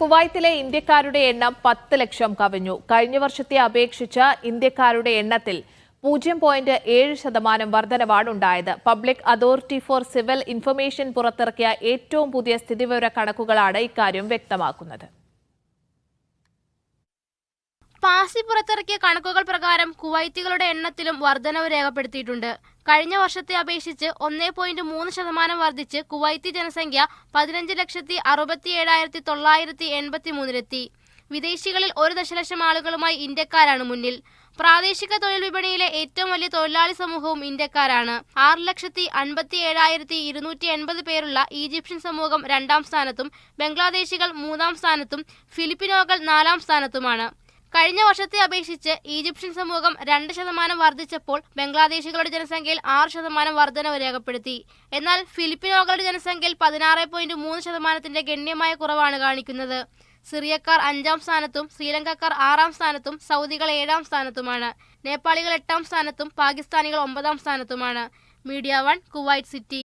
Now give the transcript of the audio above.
കുവൈത്തിലെ ഇന്ത്യക്കാരുടെ എണ്ണം 10 ലക്ഷം കവിഞ്ഞു. കഴിഞ്ഞ വർഷത്തെ അപേക്ഷിച്ച് ഇന്ത്യക്കാരുടെ എണ്ണത്തിൽ 0.7% വർധനവാണ് ഉണ്ടായത്. Public authority four civil information പുറത്തിറക്കിയ ഏറ്റവും പുതിയ സ്ഥിതിവിവര കണക്കുകളാണ് ഇക്കാര്യം വ്യക്തമാക്കുന്നത്. പാസി പുറത്തിറക്കിയ കണക്കുകൾ പ്രകാരം കുവൈത്തികളുടെ എണ്ണത്തിലും വർധനവ് രേഖപ്പെടുത്തിയിട്ടുണ്ട്. കഴിഞ്ഞ വർഷത്തെ അപേക്ഷിച്ച് 1.3% വർദ്ധിച്ച് കുവൈത്തി ജനസംഖ്യ 15,67,983 വിദേശികളിൽ 1 ദശലക്ഷം ആളുകളുമായി ഇന്ത്യക്കാരാണ് മുന്നിൽ. പ്രാദേശിക തൊഴിൽ വിപണിയിലെ ഏറ്റവും വലിയ തൊഴിലാളി സമൂഹവും ഇന്ത്യക്കാരാണ്. 6,57,280 പേരുള്ള ഈജിപ്ഷ്യൻ സമൂഹം 2ാം സ്ഥാനത്തും ബംഗ്ലാദേശികൾ 3ാം സ്ഥാനത്തും ഫിലിപ്പിനോകൾ 4ാം സ്ഥാനത്തുമാണ്. കഴിഞ്ഞ വർഷത്തെ അപേക്ഷിച്ച് ഈജിപ്ഷ്യൻ സമൂഹം 2% വർദ്ധിച്ചപ്പോൾ ബംഗ്ലാദേശികളുടെ ജനസംഖ്യയിൽ 6% വർധനവ് രേഖപ്പെടുത്തി. എന്നാൽ ഫിലിപ്പിനോകളുടെ ജനസംഖ്യയിൽ 16.3% ഗണ്യമായ കുറവാണ് കാണിക്കുന്നത്. സിറിയക്കാർ 5ാം സ്ഥാനത്തും ശ്രീലങ്കക്കാർ 6ാം സ്ഥാനത്തും സൗദികൾ 7ാം സ്ഥാനത്തുമാണ്. നേപ്പാളികൾ 8ാം സ്ഥാനത്തും പാകിസ്ഥാനികൾ 9ാം സ്ഥാനത്തുമാണ്. Media 1 Kuwait city.